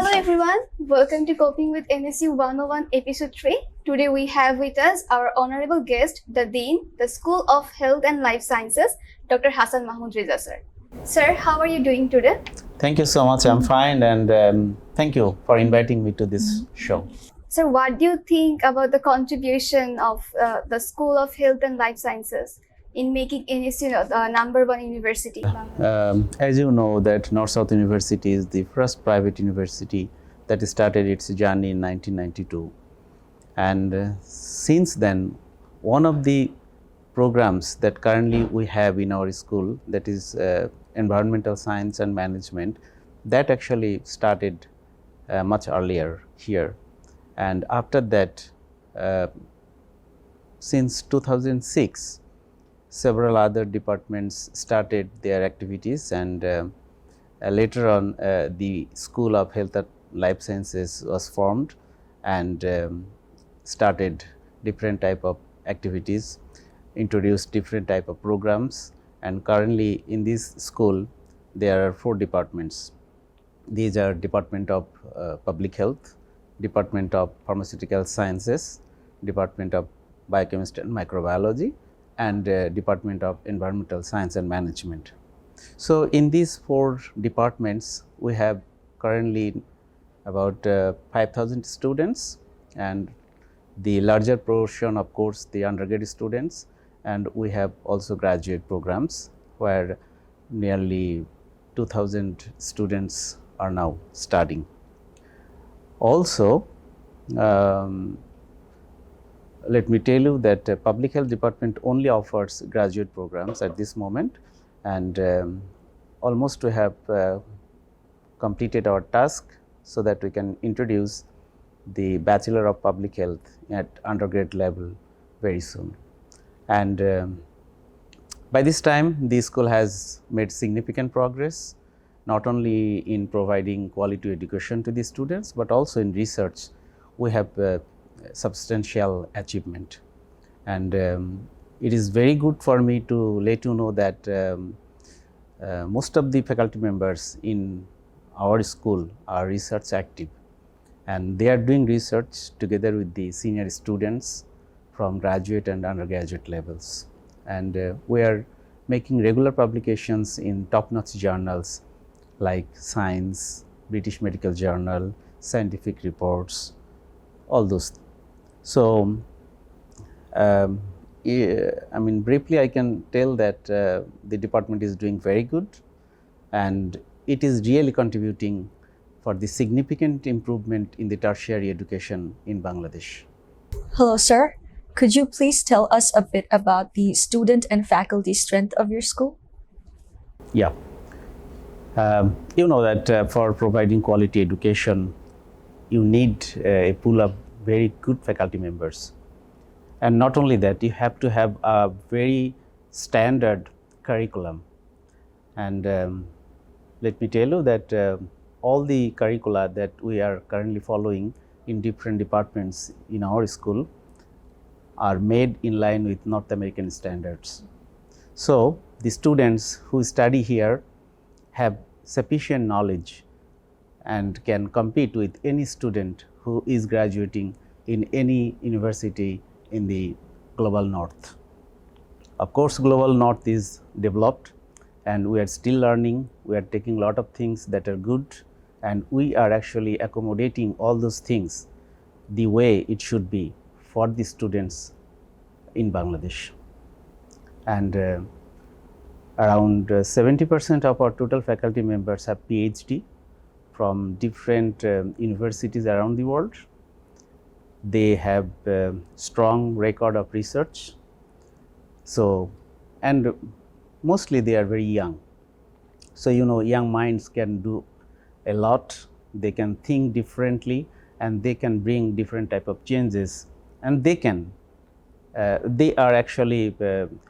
Hello everyone, welcome to Coping with NSU 101 Episode 3. Today we have with us our honorable guest, the Dean, the School of Health and Life Sciences, Dr. Hasan Mahmud Reza sir. Sir, how are you doing today? Thank you so much, I'm fine, and thank you for inviting me to this show. Sir, what do you think about the contribution of the School of Health and Life Sciences in making NSU the #1 university? As you know, that North-South University is the first private university that started its journey in 1992. And since then, one of the programs that currently we have in our school, that is environmental science and management, that actually started much earlier here. And after that, since 2006, several other departments started their activities, and later on the School of Health and Life Sciences was formed and started different type of activities, introduced different type of programs, and currently in this school there are 4 departments. These are Department of Public Health, Department of Pharmaceutical Sciences, Department of Biochemistry and Microbiology, and Department of Environmental Science and Management. So in these 4 departments we have currently about 5,000 students, and the larger portion, of course, the undergraduate students, and we have also graduate programs where nearly 2,000 students are now studying. Also, let me tell you that Public Health Department only offers graduate programs at this moment, and almost we have completed our task so that we can introduce the Bachelor of Public Health at undergrad level very soon. And by this time the school has made significant progress, not only in providing quality education to the students, but also in research. We have substantial achievement, and it is very good for me to let you know that most of the faculty members in our school are research active, and they are doing research together with the senior students from graduate and undergraduate levels, and we are making regular publications in top-notch journals like Science, British Medical Journal, Scientific Reports, all those. So, I mean, briefly I can tell that the department is doing very good, and it is really contributing for the significant improvement in the tertiary education in Bangladesh. Hello, sir. Could you please tell us a bit about the student and faculty strength of your school? Yeah. You know that for providing quality education, you need a pool of very good faculty members, and not only that, you have to have a very standard curriculum. And let me tell you that all the curricula that we are currently following in different departments in our school are made in line with North American standards. So the students who study here have sufficient knowledge and can compete with any student who is graduating in any university in the global north. Of course, global north is developed, and we are still learning. We are taking a lot of things that are good, and we are actually accommodating all those things the way it should be for the students in Bangladesh. And around 70% of our total faculty members have PhD from different universities around the world. They have strong record of research. So, and mostly they are very young. So, you know, young minds can do a lot. They can think differently, and they can bring different type of changes, and they are actually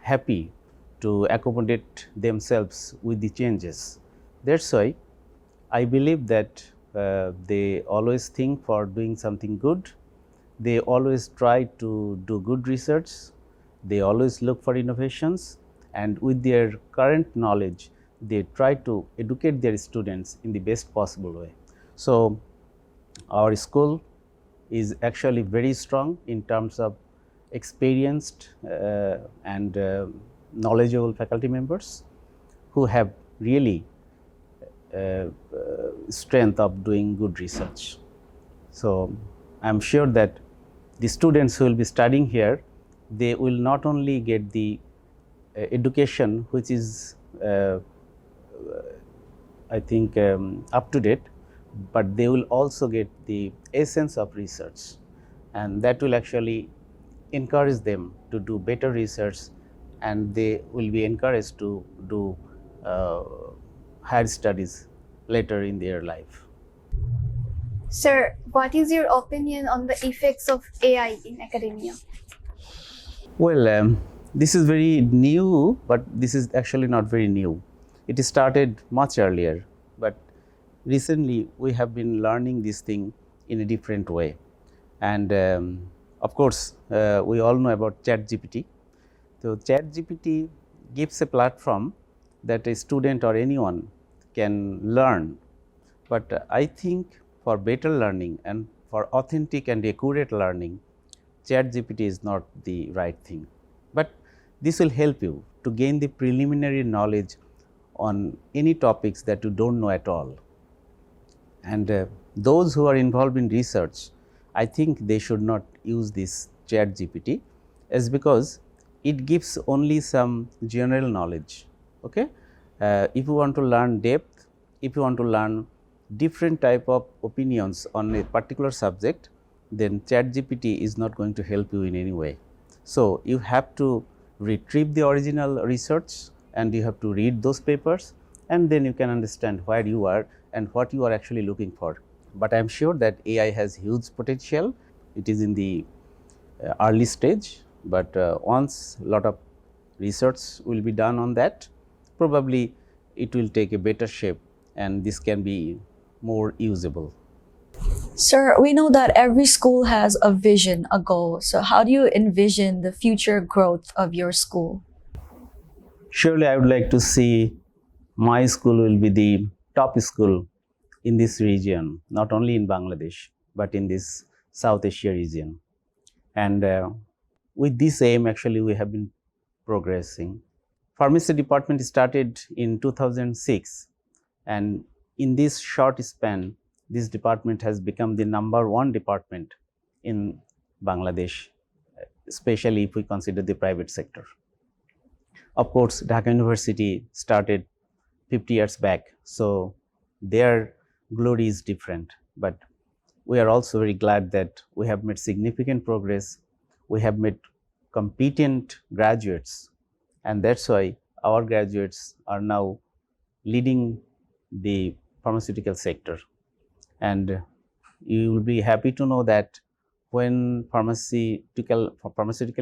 happy to accommodate themselves with the changes. That's why I believe that they always think for doing something good. They always try to do good research. They always look for innovations, and with their current knowledge, they try to educate their students in the best possible way. So our school is actually very strong in terms of experienced and knowledgeable faculty members who have really strength of doing good research. So I am sure that the students who will be studying here, they will not only get the education which is I think up to date, but they will also get the essence of research, and that will actually encourage them to do better research, and they will be encouraged to do higher studies later in their life. Sir, what is your opinion on the effects of AI in academia? Well, this is very new, but this is actually not very new. It started much earlier, but recently we have been learning this thing in a different way. And of course, we all know about ChatGPT. So ChatGPT gives a platform that a student or anyone can learn. But I think for better learning and for authentic and accurate learning, ChatGPT is not the right thing. But this will help you to gain the preliminary knowledge on any topics that you don't know at all. And those who are involved in research, I think they should not use this ChatGPT, as because it gives only some general knowledge. Okay, if you want to learn depth, if you want to learn different type of opinions on a particular subject, then ChatGPT is not going to help you in any way. So you have to retrieve the original research and you have to read those papers, and then you can understand where you are and what you are actually looking for. But I am sure that AI has huge potential. It is in the early stage, but once a lot of research will be done on that, probably it will take a better shape and this can be more usable. Sir, we know that every school has a vision, a goal. So how do you envision the future growth of your school? Surely I would like to see my school will be the top school in this region, not only in Bangladesh, but in this South Asia region. And with this aim, actually, we have been progressing. Pharmacy department started in 2006, and in this short span, this department has become the #1 department in Bangladesh, especially if we consider the private sector. Of course, Dhaka University started 50 years back, so their glory is different. But we are also very glad that we have made significant progress. We have made competent graduates, and that's why our graduates are now leading the pharmaceutical sector. And you will be happy to know that when pharmaceutical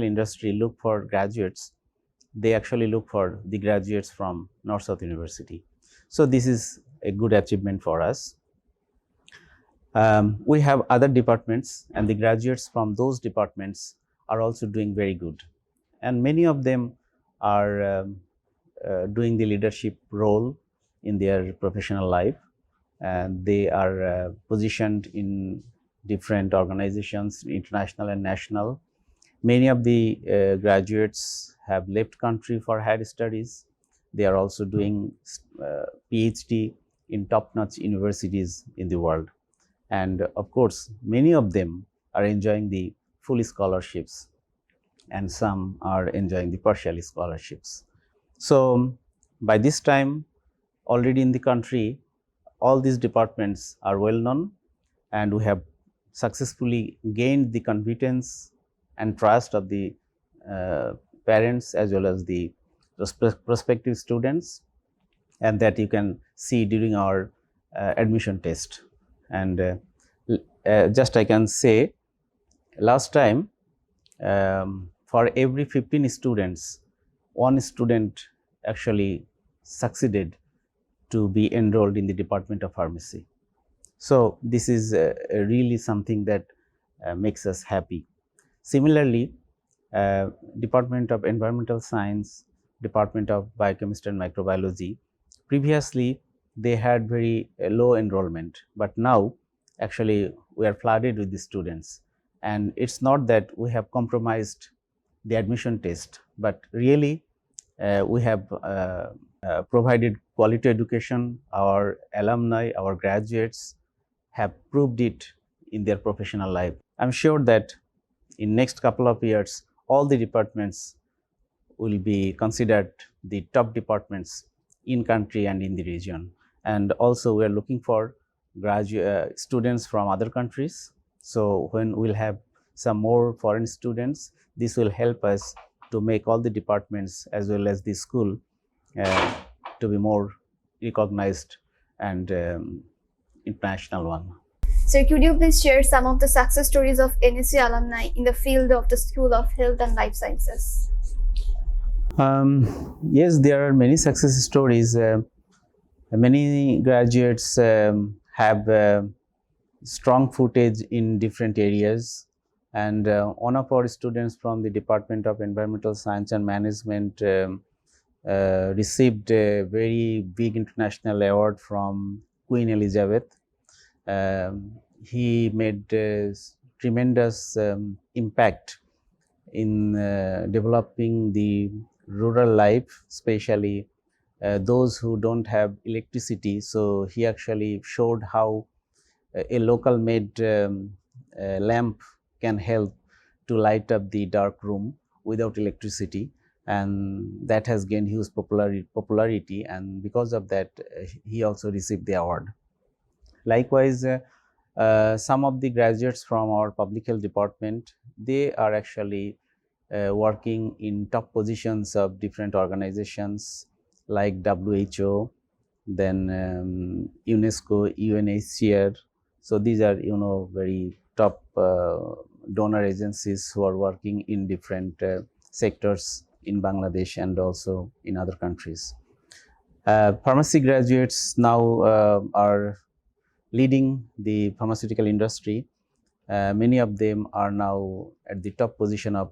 industry look for graduates, they actually look for the graduates from North South University. So this is a good achievement for us. We have other departments, and the graduates from those departments are also doing very good. And many of them are doing the leadership role in their professional life. And they are positioned in different organizations, international and national. Many of the graduates have left country for higher studies. They are also doing PhD in top-notch universities in the world. And of course, many of them are enjoying the full scholarships, and some are enjoying the partial scholarships. So by this time, already in the country, all these departments are well known, and we have successfully gained the confidence and trust of the parents as well as the prospective students, and that you can see during our admission test. And just I can say, last time for every 15 students, one student actually succeeded to be enrolled in the Department of Pharmacy. So this is really something that makes us happy. Similarly, Department of Environmental Science, Department of Biochemistry and Microbiology, previously they had very low enrollment, but now actually we are flooded with the students. And it's not that we have compromised the admission test, but really we have provided quality education. Our alumni, our graduates have proved it in their professional life. I'm sure that in next couple of years, all the departments will be considered the top departments in country and in the region. And also we are looking for graduate students from other countries. So when we'll have some more foreign students, this will help us to make all the departments as well as the school to be more recognized and international one. So could you please share some of the success stories of NSU alumni in the field of the School of Health and Life Sciences? Yes, there are many success stories. Many graduates have strong footage in different areas, and one of our students from the Department of Environmental Science and Management received a very big international award from Queen Elizabeth. He made tremendous impact in developing the rural life, especially those who don't have electricity. So he actually showed how a local made lamp can help to light up the dark room without electricity, and that has gained huge popularity, and because of that he also received the award. Likewise, some of the graduates from our public health department, they are actually working in top positions of different organizations like WHO, then UNESCO, UNHCR. So these are, very top donor agencies who are working in different sectors in Bangladesh and also in other countries. Pharmacy graduates now are leading the pharmaceutical industry. Many of them are now at the top position of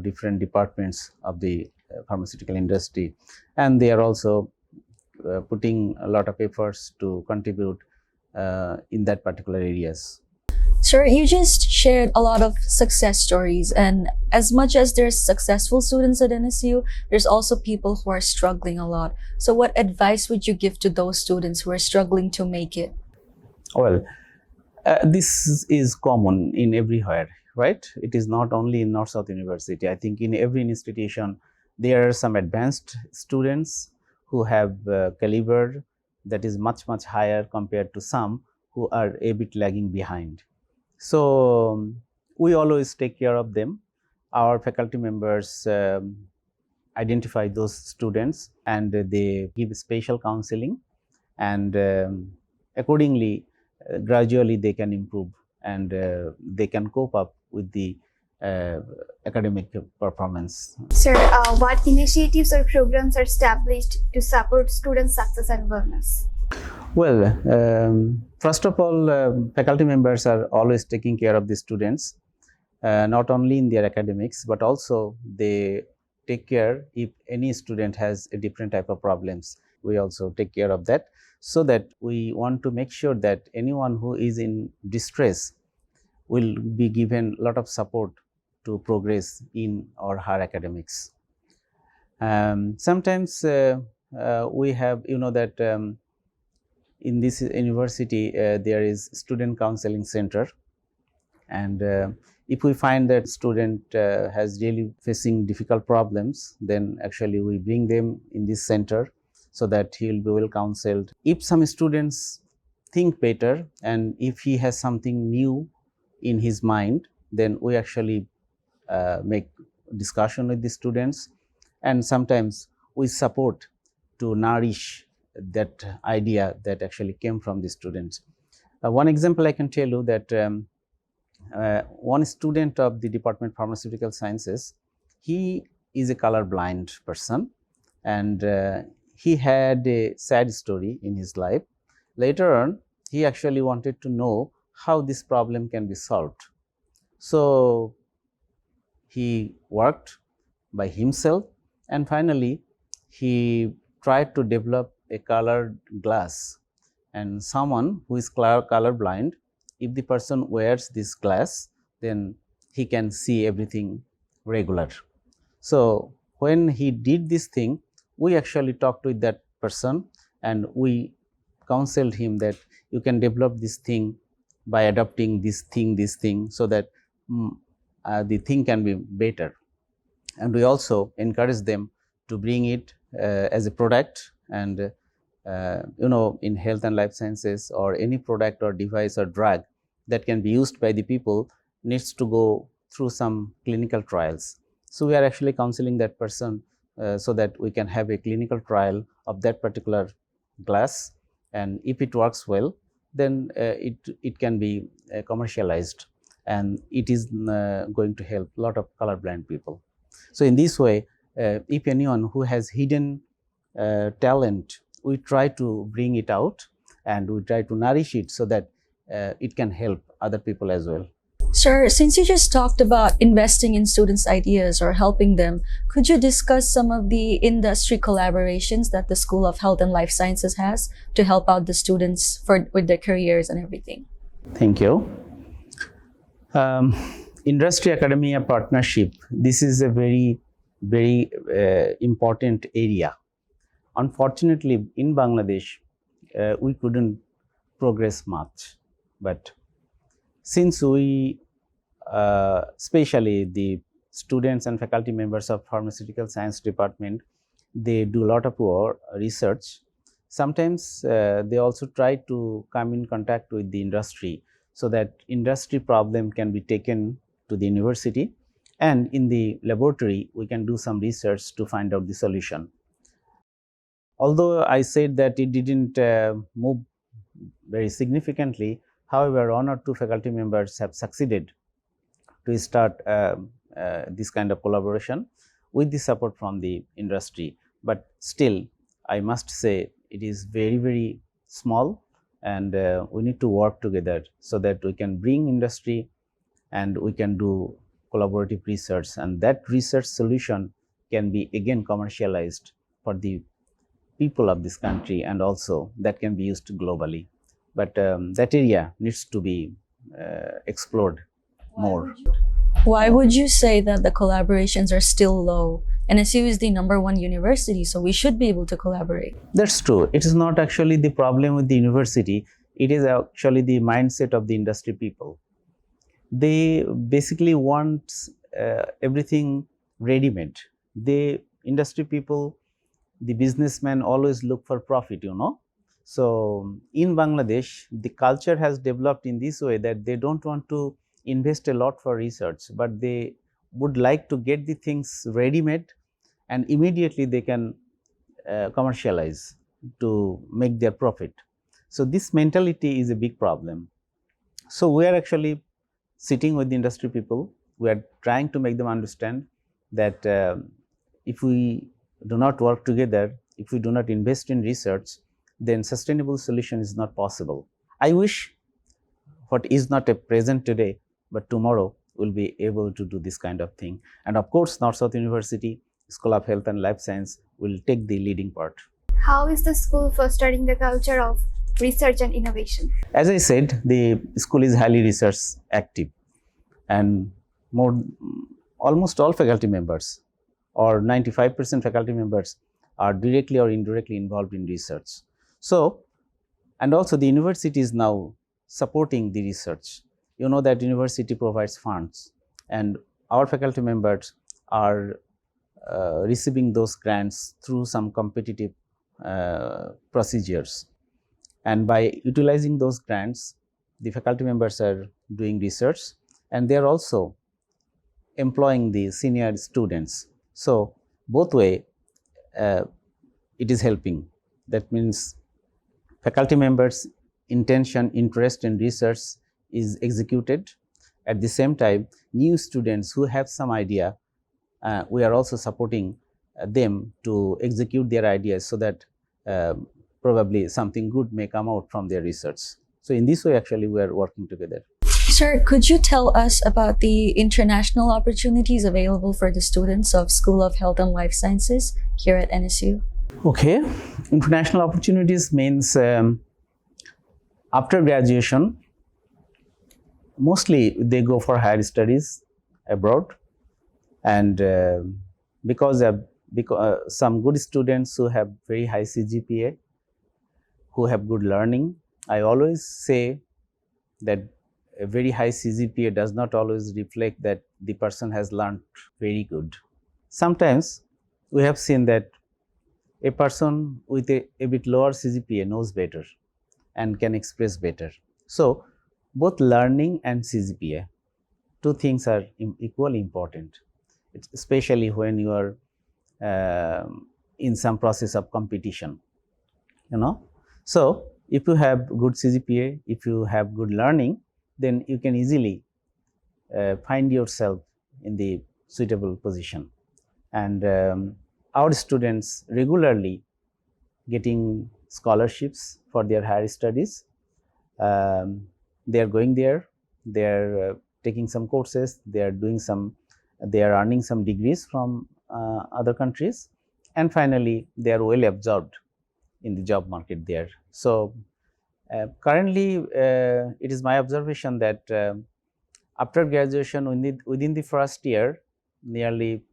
different departments of the pharmaceutical industry, and they are also putting a lot of efforts to contribute in that particular areas. Sir, you just shared a lot of success stories, and as much as there's successful students at NSU, there's also people who are struggling a lot. So what advice would you give to those students who are struggling to make it? Well, this is common in everywhere, right? It is not only in North-South University. I think in every institution, there are some advanced students who have caliber that is much, much higher compared to some who are a bit lagging behind. So we always take care of them. Our faculty members identify those students and they give special counseling, and accordingly, gradually they can improve and they can cope up with the academic performance. Sir, what initiatives or programs are established to support student success and wellness? Well, first of all, faculty members are always taking care of the students, not only in their academics, but also they take care if any student has a different type of problems. We also take care of that, so that we want to make sure that anyone who is in distress will be given a lot of support to progress in or her academics. Sometimes we have, that in this university there is student counseling center, and if we find that student has really facing difficult problems, then actually we bring them in this center so that he will be well counseled. If some students think better and if he has something new in his mind, then we actually make discussion with the students, and sometimes we support to nourish that idea that actually came from the students. One example I can tell you that one student of the Department of Pharmaceutical Sciences, he is a colorblind person, and he had a sad story in his life. Later on, he actually wanted to know how this problem can be solved. So he worked by himself, and finally he tried to develop a colored glass, and someone who is colorblind if the person wears this glass, then he can see everything regular. So when he did this thing, we actually talked with that person and we counseled him that you can develop this thing by adopting this thing, so that the thing can be better. And we also encourage them to bring it as a product, and in health and life sciences, or any product or device or drug that can be used by the people needs to go through some clinical trials. So we are actually counseling that person so that we can have a clinical trial of that particular glass, and if it works well, then it can be commercialized, and it is going to help a lot of colorblind people. So in this way, if anyone who has hidden talent, we try to bring it out and we try to nourish it so that it can help other people as well. Sir, since you just talked about investing in students' ideas or helping them, could you discuss some of the industry collaborations that the School of Health and Life Sciences has to help out the students with their careers and everything? Thank you. Industry academia partnership, this is a very important area. Unfortunately, in Bangladesh, we couldn't progress much, but since we, especially the students and faculty members of pharmaceutical science department, they do a lot of research. Sometimes they also try to come in contact with the industry, so that industry problem can be taken to the university, and in the laboratory we can do some research to find out the solution. Although I said that it didn't move very significantly, however, one or two faculty members have succeeded to start this kind of collaboration with the support from the industry. But still, I must say it is very small, and we need to work together so that we can bring industry and we can do collaborative research, and that research solution can be again commercialized for the people of this country, and also that can be used globally. But that area needs to be explored more. Why would you say that the collaborations are still low? NSU is the #1 university, so we should be able to collaborate. That's true. It is not actually the problem with the university. It is actually the mindset of the industry people. They basically want everything ready-made. Industry people, the businessmen always look for profit, So in Bangladesh, the culture has developed in this way that they don't want to invest a lot for research, but they would like to get the things ready-made, and immediately they can commercialize to make their profit. So this mentality is a big problem. So we are actually sitting with the industry people. We are trying to make them understand that if we do not work together, if we do not invest in research, then sustainable solution is not possible. I wish what is not a present today, but tomorrow will be able to do this kind of thing. And of course, North-South University School of Health and Life Science will take the leading part. How is the school fostering the culture of research and innovation? As I said, the school is highly research active, and almost all faculty members, or 95% faculty members, are directly or indirectly involved in research. So, and also the university is now supporting the research. You know that university provides funds, and our faculty members are receiving those grants through some competitive procedures. And by utilizing those grants, the faculty members are doing research, and they are also employing the senior students. So both way it is helping. That means faculty members' intention, interest in research is executed. At the same time, new students who have some idea, we are also supporting them to execute their ideas, so that probably something good may come out from their research. So in this way, actually, we are working together. Sir, could you tell us about the international opportunities available for the students of School of Health and Life Sciences here at NSU? Okay, international opportunities means after graduation, mostly they go for higher studies abroad, and because some good students who have very high CGPA, who have good learning, I always say that a very high CGPA does not always reflect that the person has learned very good. Sometimes we have seen that a person with a bit lower CGPA knows better and can express better. So both learning and CGPA, two things are equally important, especially when you are in some process of competition, you know. So if you have good CGPA, if you have good learning, then you can easily find yourself in the suitable position. And our students regularly getting scholarships for their higher studies. They are going there, they are taking some courses, they are earning some degrees from other countries, and finally they are well absorbed in the job market there. So currently it is my observation that after graduation, within the first year, nearly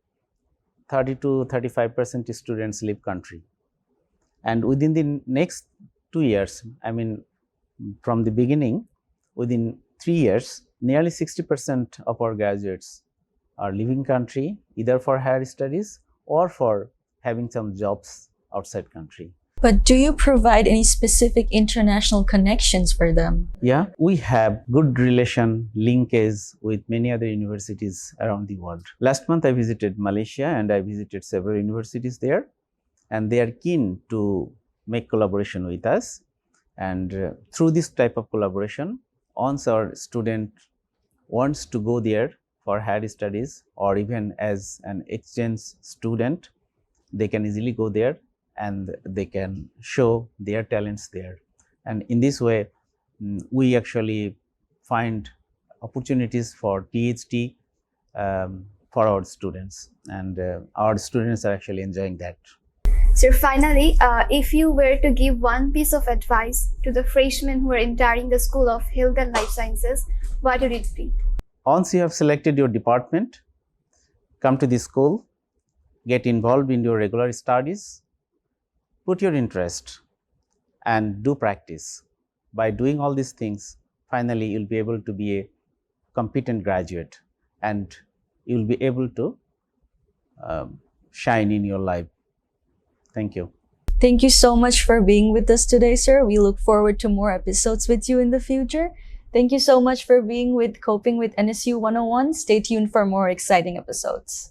30 to 35% students leave country, and within the next 2 years, I mean from the beginning, within 3 years, nearly 60% of our graduates are leaving country either for higher studies or for having some jobs outside country. But do you provide any specific international connections for them? Yeah, we have good linkage with many other universities around the world. Last month I visited Malaysia and I visited several universities there, and they are keen to make collaboration with us. And through this type of collaboration, once our student wants to go there for higher studies or even as an exchange student, they can easily go there and they can show their talents there. And in this way, we actually find opportunities for PhD for our students, and our students are actually enjoying that. So finally, if you were to give one piece of advice to the freshmen who are entering the School of Health and Life Sciences, what would it be? Once you have selected your department, come to the school, get involved in your regular studies, put your interest and do practice. By doing all these things, finally you'll be able to be a competent graduate and you'll be able to shine in your life. Thank you. Thank you so much for being with us today, sir. We look forward to more episodes with you in the future. Thank you so much for being with Coping with NSU 101. Stay tuned for more exciting episodes.